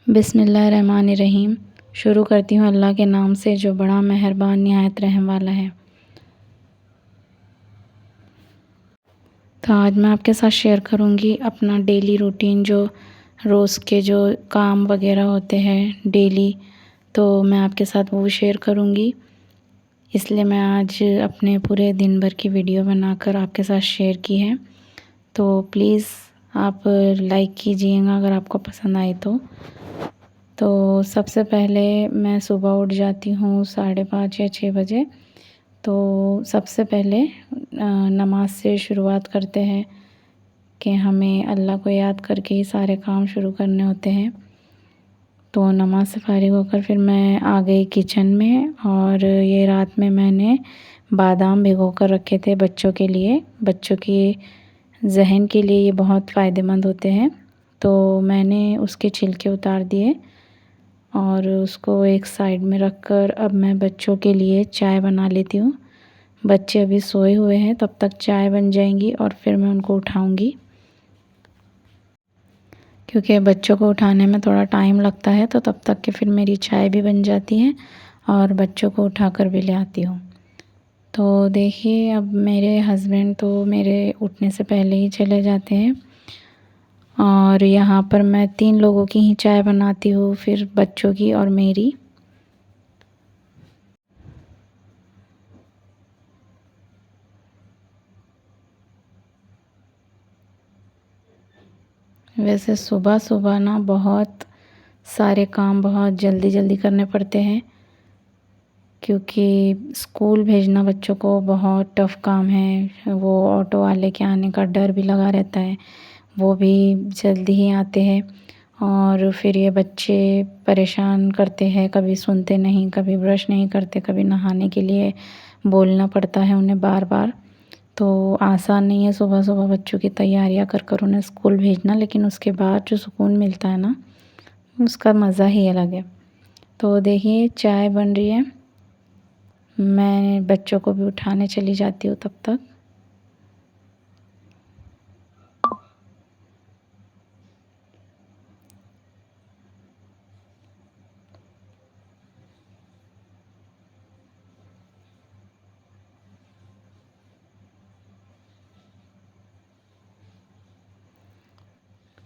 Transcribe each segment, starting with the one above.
बिस्मिल्लाहिर्रहमानिर्रहीम। शुरू करती हूँ अल्लाह के नाम से जो बड़ा मेहरबान निहायत रहम वाला है। तो आज मैं आपके साथ शेयर करूँगी अपना डेली रूटीन, जो रोज़ के जो काम वगैरह होते हैं डेली, तो मैं आपके साथ वो शेयर करूँगी। इसलिए मैं आज अपने पूरे दिन भर की वीडियो बनाकर आपके साथ शेयर की है। तो प्लीज़ आप लाइक कीजिएगा अगर आपको पसंद आए तो सबसे पहले मैं सुबह उठ जाती हूँ 5:30 या 6 बजे। तो सबसे पहले नमाज से शुरुआत करते हैं कि हमें अल्लाह को याद करके ही सारे काम शुरू करने होते हैं। तो नमाज से फ़ारिग होकर फिर मैं आ गई किचन में, और ये रात में मैंने बादाम भिगो कर रखे थे बच्चों के लिए। बच्चों की ज़हन के लिए ये बहुत फ़ायदेमंद होते हैं। तो मैंने उसके छिलके उतार दिए और उसको एक साइड में रख कर अब मैं बच्चों के लिए चाय बना लेती हूँ। बच्चे अभी सोए हुए हैं, तब तक चाय बन जाएंगी और फिर मैं उनको उठाऊंगी, क्योंकि बच्चों को उठाने में थोड़ा टाइम लगता है। तो तब तक के फिर मेरी चाय भी बन जाती है और बच्चों को उठाकर भी ले आती हूँ। तो देखिए, अब मेरे हस्बैंड तो मेरे उठने से पहले ही चले जाते हैं, और यहाँ पर मैं 3 लोगों की ही चाय बनाती हूँ, फिर बच्चों की और मेरी। वैसे सुबह सुबह ना बहुत सारे काम बहुत जल्दी जल्दी करने पड़ते हैं, क्योंकि स्कूल भेजना बच्चों को बहुत टफ़ काम है। वो ऑटो वाले के आने का डर भी लगा रहता है, वो भी जल्दी ही आते हैं। और फिर ये बच्चे परेशान करते हैं, कभी सुनते नहीं, कभी ब्रश नहीं करते, कभी नहाने के लिए बोलना पड़ता है उन्हें बार बार। तो आसान नहीं है सुबह सुबह बच्चों की तैयारियां कर कर उन्हें स्कूल भेजना, लेकिन उसके बाद जो सुकून मिलता है ना, उसका मज़ा ही अलग है। तो देखिए, चाय बन रही है, मैं बच्चों को भी उठाने चली जाती हूँ तब तक।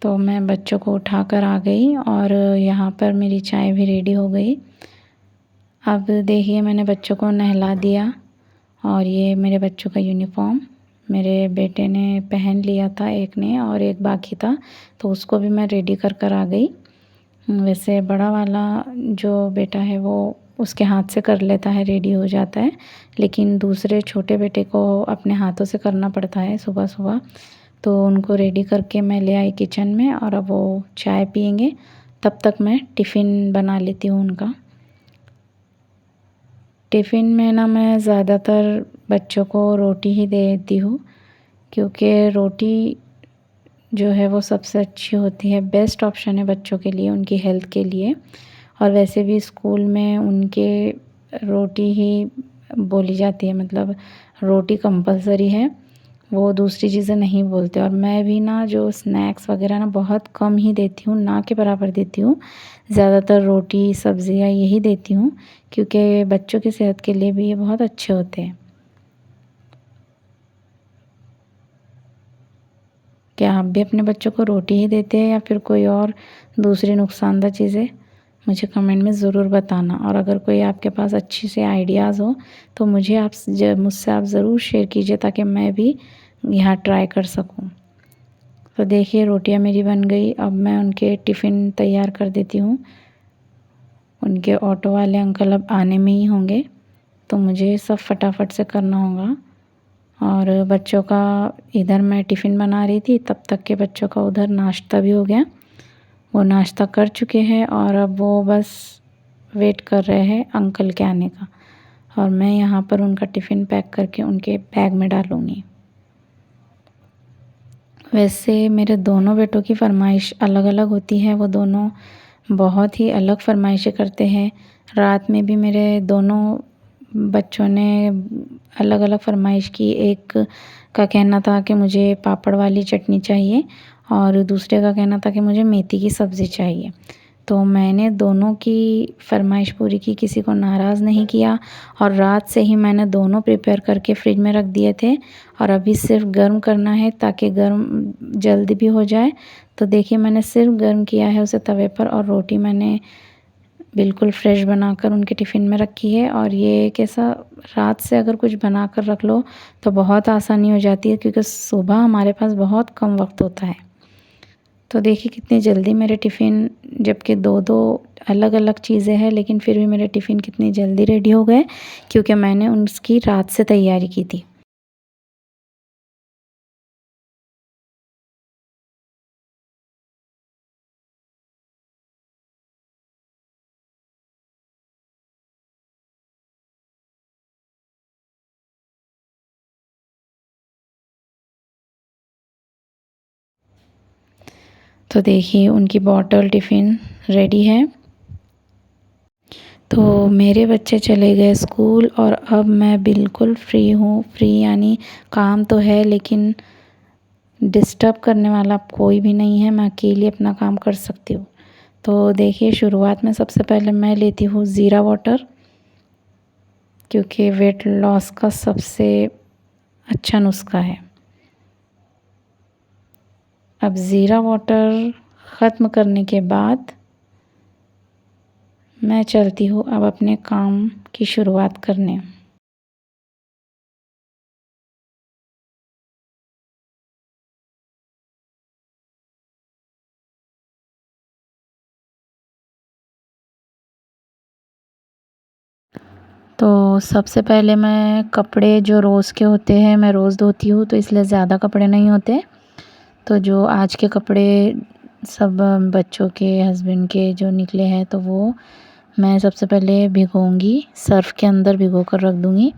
तो मैं बच्चों को उठाकर आ गई और यहाँ पर मेरी चाय भी रेडी हो गई। अब देखिए, मैंने बच्चों को नहला दिया, और ये मेरे बच्चों का यूनिफॉर्म मेरे बेटे ने पहन लिया था, एक ने, और एक बाकी था, तो उसको भी मैं रेडी कर कर आ गई। वैसे बड़ा वाला जो बेटा है वो उसके हाथ से कर लेता है, रेडी हो जाता है, लेकिन दूसरे छोटे बेटे को अपने हाथों से करना पड़ता है सुबह सुबह। तो उनको रेडी करके मैं ले आई किचन में, और अब वो चाय पियेंगे। तब तक मैं टिफ़िन बना लेती हूँ उनका। टिफ़िन में ना मैं ज़्यादातर बच्चों को रोटी ही देती हूँ, क्योंकि रोटी जो है वो सबसे अच्छी होती है, बेस्ट ऑप्शन है बच्चों के लिए, उनकी हेल्थ के लिए। और वैसे भी स्कूल में उनके रोटी ही बोली जाती है, मतलब रोटी कंपलसरी है, वो दूसरी चीज़ें नहीं बोलते। और मैं भी ना जो स्नैक्स वगैरह ना बहुत कम ही देती हूँ, ना के बराबर देती हूँ। ज़्यादातर रोटी सब्ज़ियाँ यही देती हूँ, क्योंकि बच्चों की सेहत के लिए भी ये बहुत अच्छे होते हैं। क्या आप भी अपने बच्चों को रोटी ही देते हैं या फिर कोई और दूसरी नुकसानदेह चीज़ें? मुझे कमेंट में ज़रूर बताना। और अगर कोई आपके पास अच्छी से आइडियाज़ हो तो मुझसे आप ज़रूर शेयर कीजिए, ताकि मैं भी यहाँ ट्राई कर सकूँ। तो देखिए, रोटियाँ मेरी बन गई। अब मैं उनके टिफ़िन तैयार कर देती हूँ। उनके ऑटो वाले अंकल अब आने में ही होंगे, तो मुझे सब फटाफट से करना होगा। और बच्चों का इधर मैं टिफ़िन बना रही थी, तब तक के बच्चों का उधर नाश्ता भी हो गया। वो नाश्ता कर चुके हैं और अब वो बस वेट कर रहे हैं अंकल के आने का, और मैं यहाँ पर उनका टिफ़िन पैक करके उनके बैग में डालूँगी। वैसे मेरे दोनों बेटों की फ़रमाइश अलग अलग होती है, वो दोनों बहुत ही अलग फ़रमाइशें करते हैं। रात में भी मेरे दोनों बच्चों ने अलग अलग फ़रमाइश की। एक का कहना था कि मुझे पापड़ वाली चटनी चाहिए, और दूसरे का कहना था कि मुझे मेथी की सब्ज़ी चाहिए। तो मैंने दोनों की फरमाइश पूरी की, किसी को नाराज़ नहीं किया। और रात से ही मैंने दोनों प्रिपेयर करके फ्रिज में रख दिए थे और अभी सिर्फ गर्म करना है ताकि गर्म जल्दी भी हो जाए। तो देखिए मैंने सिर्फ गर्म किया है उसे तवे पर, और रोटी मैंने बिल्कुल फ्रेश बनाकर उनके टिफ़िन में रखी है। और ये कैसा, रात से अगर कुछ बना कर रख लो तो बहुत आसानी हो जाती है, क्योंकि सुबह हमारे पास बहुत कम वक्त होता है। तो देखिए कितनी जल्दी मेरे टिफ़िन, जबकि दो दो अलग अलग चीज़ें हैं लेकिन फिर भी मेरे टिफ़िन कितनी जल्दी रेडी हो गए, क्योंकि मैंने उसकी रात से तैयारी की थी। तो देखिए उनकी बॉटल टिफ़िन रेडी है। तो मेरे बच्चे चले गए स्कूल और अब मैं बिल्कुल फ्री हूँ। फ्री यानी काम तो है लेकिन डिस्टर्ब करने वाला कोई भी नहीं है, मैं अकेली अपना काम कर सकती हूँ। तो देखिए शुरुआत में सबसे पहले मैं लेती हूँ ज़ीरा वाटर, क्योंकि वेट लॉस का सबसे अच्छा नुस्खा है। अब ज़ीरा वाटर ख़त्म करने के बाद मैं चलती हूँ अब अपने काम की शुरुआत करने। तो सबसे पहले मैं कपड़े जो रोज़ के होते हैं मैं रोज़ धोती हूँ, तो इसलिए ज़्यादा कपड़े नहीं होते। तो जो आज के कपड़े सब बच्चों के, हस्बैंड के जो निकले हैं तो वो मैं सबसे पहले भिगोऊंगी, सर्फ़ के अंदर भिगो कर रख दूँगी।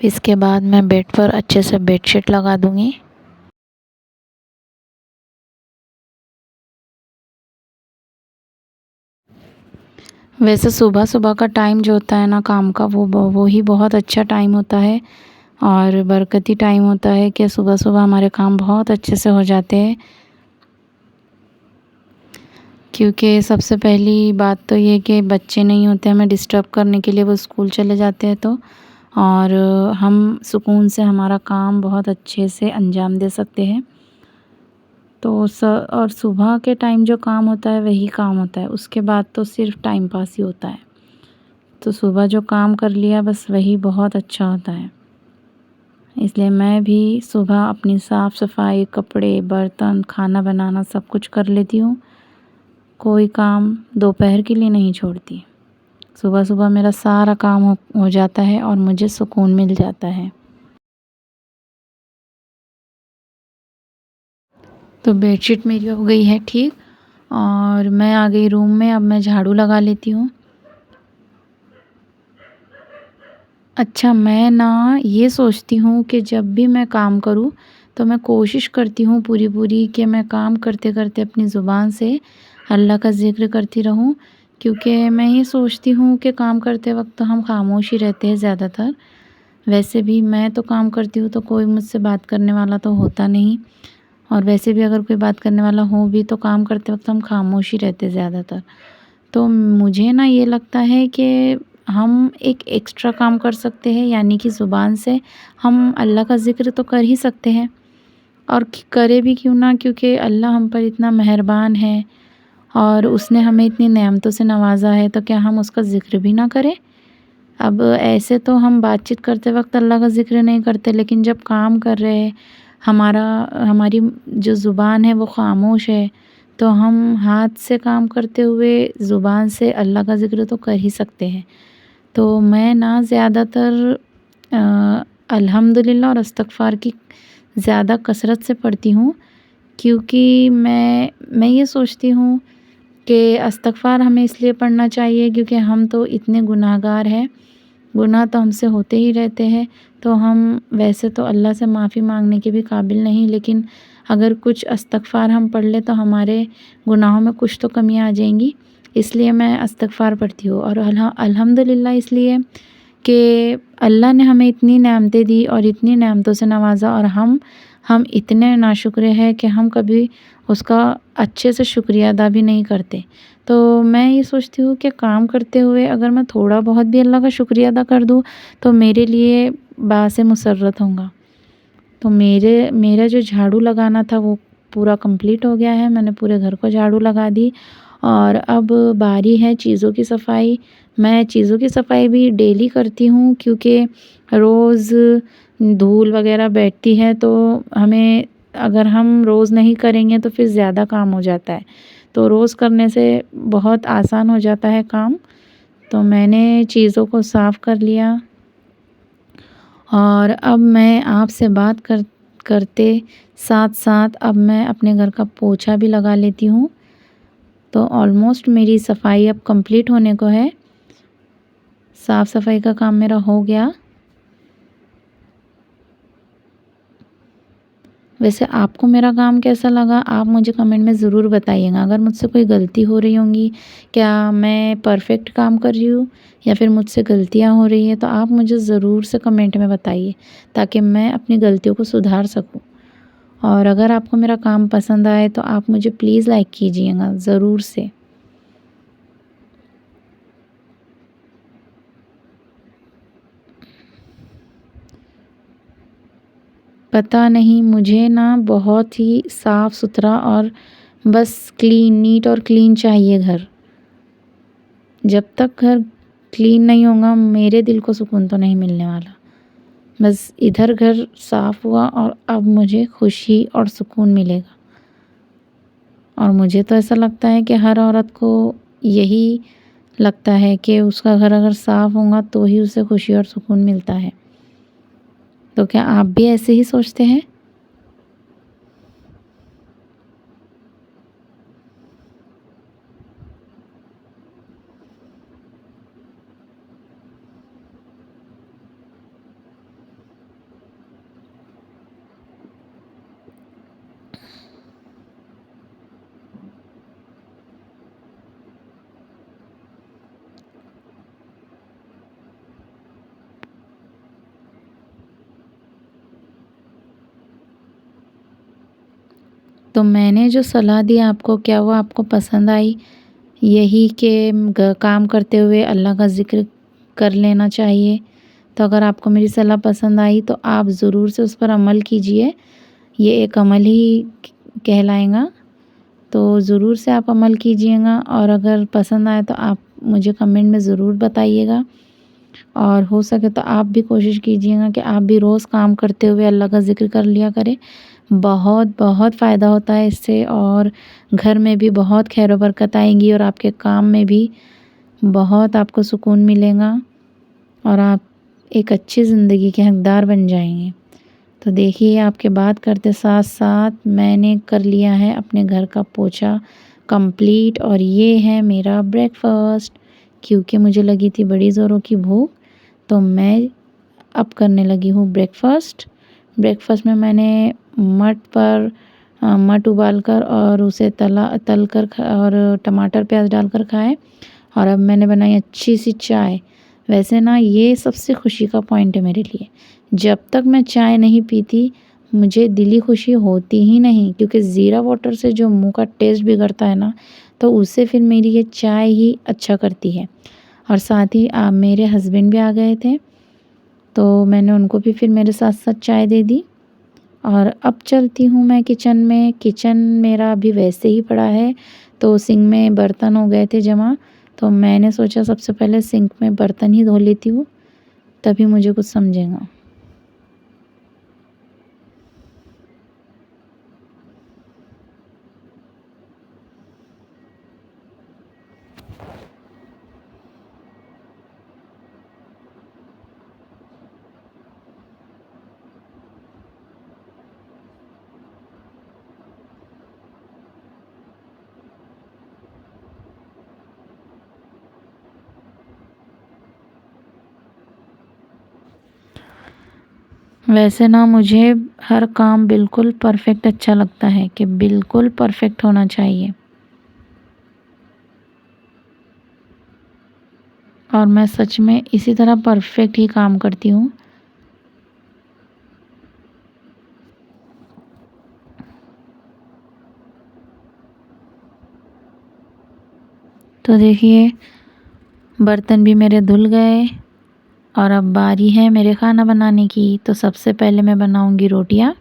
इसके बाद मैं बेड पर अच्छे से बेडशीट लगा दूँगी। वैसे सुबह-सुबह का टाइम जो होता है ना काम का, वो ही बहुत अच्छा टाइम होता है और बरकती टाइम होता है कि सुबह-सुबह हमारे काम बहुत अच्छे से हो जाते हैं। क्योंकि सबसे पहली बात तो ये कि बच्चे नहीं होते हमें डिस्टर्ब करने के लिए, वो स्कूल चले जाते हैं तो, और हम सुकून से हमारा काम बहुत अच्छे से अंजाम दे सकते हैं। तो और सुबह के टाइम जो काम होता है वही काम होता है, उसके बाद तो सिर्फ टाइम पास ही होता है। तो सुबह जो काम कर लिया बस वही बहुत अच्छा होता है। इसलिए मैं भी सुबह अपनी साफ़ सफाई, कपड़े, बर्तन, खाना बनाना सब कुछ कर लेती हूँ। कोई काम दोपहर के लिए नहीं छोड़ती। सुबह-सुबह मेरा सारा काम हो जाता है और मुझे सुकून मिल जाता है। तो बेडशीट मेरी हो गई है ठीक, और मैं आ गई रूम में। अब मैं झाड़ू लगा लेती हूँ। अच्छा, मैं ना ये सोचती हूँ कि जब भी मैं काम करूँ तो मैं कोशिश करती हूँ पूरी-पूरी कि मैं काम करते-करते अपनी ज़ुबान से अल्लाह का ज़िक्र करती रहूँ, क्योंकि मैं ये सोचती हूँ कि काम करते वक़्त तो हम खामोश ही रहते हैं ज़्यादातर। वैसे भी मैं तो काम करती हूँ तो कोई मुझसे बात करने वाला तो होता नहीं, और वैसे भी अगर कोई बात करने वाला हो भी तो काम करते वक़्त हम खामोश ही रहते ज़्यादातर। तो मुझे ना ये लगता है कि हम एक एक्स्ट्रा काम कर सकते हैं, यानी कि ज़ुबान से हम अल्लाह का ज़िक्र तो कर ही सकते हैं। और करें भी क्यों ना, क्योंकि अल्लाह हम पर इतना मेहरबान है और उसने हमें इतनी नेमतों से नवाज़ा है, तो क्या हम उसका ज़िक्र भी ना करें? अब ऐसे तो हम बातचीत करते वक़्त अल्लाह का ज़िक्र नहीं करते, लेकिन जब काम कर रहे हैं, हमारी जो ज़ुबान है वो ख़ामोश है, तो हम हाथ से काम करते हुए ज़ुबान से अल्लाह का ज़िक्र तो कर ही सकते हैं। तो मैं ना ज़्यादातर अल्हम्दुलिल्लाह और इस्तग़फ़ार की ज़्यादा कसरत से पढ़ती हूँ, क्योंकि मैं ये सोचती हूँ कि इस्तग़फ़ार हमें इसलिए पढ़ना चाहिए क्योंकि हम तो इतने गुनाहगार हैं, गुनाह तो हमसे होते ही रहते हैं। तो हम वैसे तो अल्लाह से माफ़ी मांगने के भी काबिल नहीं, लेकिन अगर कुछ इस्तग़फ़ार हम पढ़ लें तो हमारे गुनाहों में कुछ तो कमियाँ आ जाएंगी। इसलिए मैं इस्तग़फ़ार पढ़ती हूँ, और अल्हम्दुलिल्लाह इसलिए कि अल्लाह ने हमें इतनी नेमतें दी और इतनी नेमतों से नवाज़ा, और हम हम इतने नाशुक्र हैं कि हम कभी उसका अच्छे से शुक्रिया अदा भी नहीं करते। तो मैं ये सोचती हूँ कि काम करते हुए अगर मैं थोड़ा बहुत भी अल्लाह का शुक्रिया अदा कर दूँ तो मेरे लिए बासे मुसर्रत होगा। तो मेरा जो झाड़ू लगाना था वो पूरा कंप्लीट हो गया है। मैंने पूरे घर को झाड़ू लगा दी और अब बारी है चीज़ों की सफाई। मैं चीज़ों की सफाई भी डेली करती हूँ क्योंकि रोज़ धूल वगैरह बैठती है तो हमें, अगर हम रोज़ नहीं करेंगे तो फिर ज़्यादा काम हो जाता है। तो रोज़ करने से बहुत आसान हो जाता है काम। तो मैंने चीज़ों को साफ़ कर लिया और अब मैं आपसे बात करते साथ-साथ अब मैं अपने घर का पोछा भी लगा लेती हूँ। तो ऑलमोस्ट मेरी सफाई अब कंप्लीट होने को है। साफ़ सफाई का काम मेरा हो गया। वैसे आपको मेरा काम कैसा लगा आप मुझे कमेंट में ज़रूर बताइएगा। अगर मुझसे कोई गलती हो रही होंगी, क्या मैं परफ़ेक्ट काम कर रही हूँ या फिर मुझसे गलतियाँ हो रही हैं, तो आप मुझे ज़रूर से कमेंट में बताइए ताकि मैं अपनी गलतियों को सुधार सकूँ। और अगर आपको मेरा काम पसंद आए तो आप मुझे प्लीज़ लाइक कीजिएगा ज़रूर से। पता नहीं मुझे ना बहुत ही साफ़ सुथरा और बस नीट और क्लीन चाहिए घर। जब तक घर क्लीन नहीं होगा मेरे दिल को सुकून तो नहीं मिलने वाला। बस इधर घर साफ़ हुआ और अब मुझे खुशी और सुकून मिलेगा। और मुझे तो ऐसा लगता है कि हर औरत को यही लगता है कि उसका घर अगर साफ़ होगा तो ही उसे खुशी और सुकून मिलता है। तो क्या आप भी ऐसे ही सोचते हैं? तो मैंने जो सलाह दी आपको, क्या वो आपको पसंद आई? यही कि काम करते हुए अल्लाह का ज़िक्र कर लेना चाहिए। तो अगर आपको मेरी सलाह पसंद आई तो आप ज़रूर से उस पर अमल कीजिए। ये एक अमल ही कहलाएगा। तो ज़रूर से आप अमल कीजिएगा और अगर पसंद आए तो आप मुझे कमेंट में ज़रूर बताइएगा। और हो सके तो आप भी कोशिश कीजिएगा कि आप भी रोज़ काम करते हुए अल्लाह का ज़िक्र कर लिया करें। बहुत बहुत फ़ायदा होता है इससे और घर में भी बहुत खैर व बरकत आएगी और आपके काम में भी बहुत आपको सुकून मिलेगा और आप एक अच्छी ज़िंदगी के हकदार बन जाएंगे। तो देखिए आपके बात करते साथ साथ मैंने कर लिया है अपने घर का पोछा कंप्लीट और ये है मेरा ब्रेकफास्ट। क्योंकि मुझे लगी थी बड़ी ज़ोरों की भूख तो मैं अब करने लगी हूँ ब्रेकफास्ट। ब्रेकफास्ट में मैंने मट उबाल कर और उसे तल कर और टमाटर प्याज डालकर खाए। और अब मैंने बनाई अच्छी सी चाय। वैसे ना ये सबसे खुशी का पॉइंट है मेरे लिए। जब तक मैं चाय नहीं पीती मुझे दिली खुशी होती ही नहीं क्योंकि ज़ीरा वाटर से जो मुंह का टेस्ट बिगड़ता है ना तो उससे फिर मेरी ये चाय ही अच्छा करती है। और साथ ही मेरे हस्बैंड भी आ गए थे तो मैंने उनको भी फिर मेरे साथ साथ चाय दे दी। और अब चलती हूँ मैं किचन में। किचन मेरा अभी वैसे ही पड़ा है तो सिंक में बर्तन हो गए थे जमा तो मैंने सोचा सबसे पहले सिंक में बर्तन ही धो लेती हूँ तभी मुझे कुछ समझेगा। वैसे ना मुझे हर काम बिल्कुल परफेक्ट अच्छा लगता है कि बिल्कुल परफेक्ट होना चाहिए और मैं सच में इसी तरह परफेक्ट ही काम करती हूँ। तो देखिए बर्तन भी मेरे धुल गए और अब बारी है मेरे खाना बनाने की। तो सबसे पहले मैं बनाऊंगी रोटियां।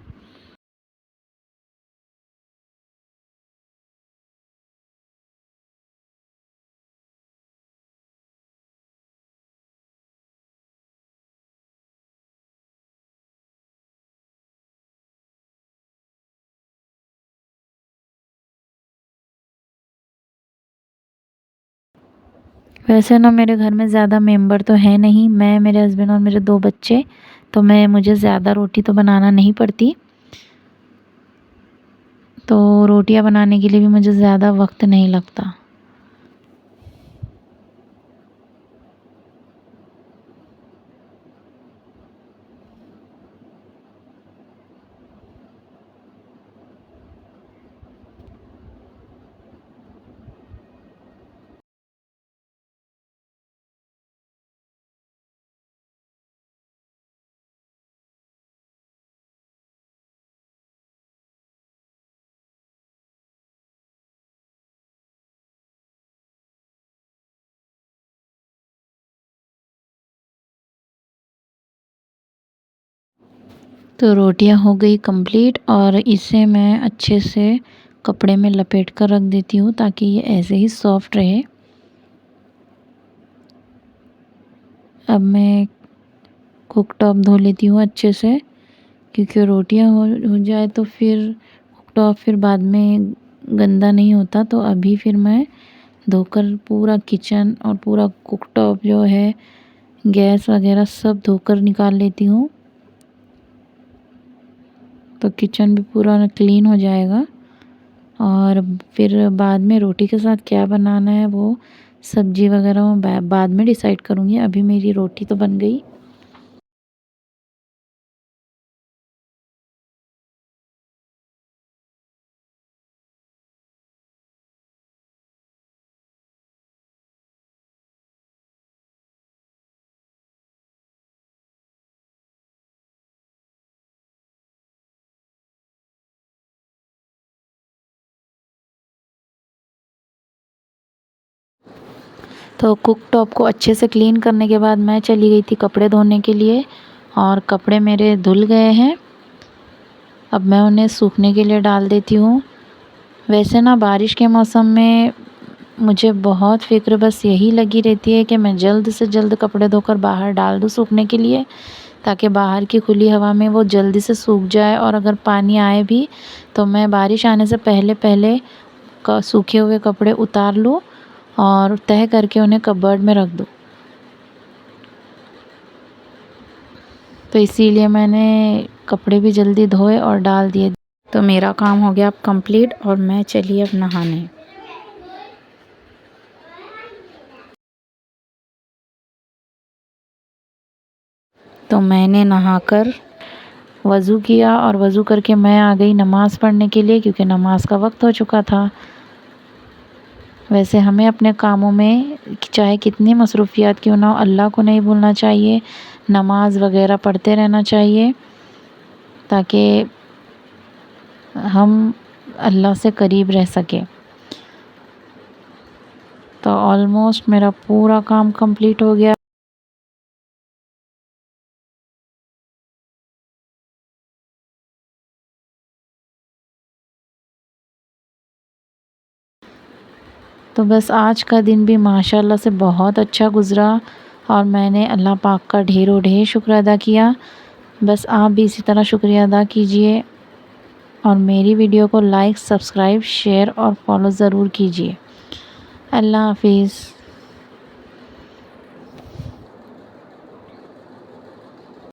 वैसे ना मेरे घर में ज़्यादा मेंबर तो है नहीं, मैं, मेरे हस्बैंड और मेरे 2 बच्चे, तो मुझे ज़्यादा रोटी तो बनाना नहीं पड़ती। तो रोटियां बनाने के लिए भी मुझे ज़्यादा वक्त नहीं लगता। तो रोटियां हो गई कंप्लीट और इसे मैं अच्छे से कपड़े में लपेट कर रख देती हूँ ताकि ये ऐसे ही सॉफ्ट रहे। अब मैं कुक टॉप धो लेती हूँ अच्छे से, क्योंकि रोटियां हो जाए तो फिर कुक टॉप फिर बाद में गंदा नहीं होता। तो अभी फिर मैं धोकर पूरा किचन और पूरा कुक टॉप जो है, गैस वगैरह सब धोकर निकाल लेती हूँ। तो किचन भी पूरा क्लीन हो जाएगा। और फिर बाद में रोटी के साथ क्या बनाना है वो सब्जी वगैरह मैं बाद में डिसाइड करूँगी। अभी मेरी रोटी तो बन गई। तो कुक टॉप को अच्छे से क्लीन करने के बाद मैं चली गई थी कपड़े धोने के लिए, और कपड़े मेरे धुल गए हैं। अब मैं उन्हें सूखने के लिए डाल देती हूँ। वैसे ना बारिश के मौसम में मुझे बहुत फ़िक्र बस यही लगी रहती है कि मैं जल्द से जल्द कपड़े धोकर बाहर डाल दूँ सूखने के लिए, ताकि बाहर की खुली हवा में वो जल्दी से सूख जाए। और अगर पानी आए भी तो मैं बारिश आने से पहले पहले सूखे हुए कपड़े उतार लूँ और तह करके उन्हें कबर्ड में रख दूँ। तो इसीलिए मैंने कपड़े भी जल्दी धोए और डाल दिए। तो मेरा काम हो गया अब कंप्लीट और मैं चली अब नहाने। तो मैंने नहाकर वज़ू किया और वज़ू करके मैं आ गई नमाज़ पढ़ने के लिए, क्योंकि नमाज का वक्त हो चुका था। वैसे हमें अपने कामों में चाहे कितनी मसरूफ़ियत क्यों ना हो, अल्लाह को नहीं भूलना चाहिए, नमाज वगैरह पढ़ते रहना चाहिए, ताकि हम अल्लाह से करीब रह सकें। तो ऑलमोस्ट मेरा पूरा काम कंप्लीट हो गया। तो बस आज का दिन भी माशाल्लाह से बहुत अच्छा गुज़रा और मैंने अल्लाह पाक का ढेरों ढेर शुक्र अदा किया। बस आप भी इसी तरह शुक्रिया अदा कीजिए और मेरी वीडियो को लाइक, सब्सक्राइब, शेयर और फॉलो ज़रूर कीजिए। अल्लाह हाफ़िज़।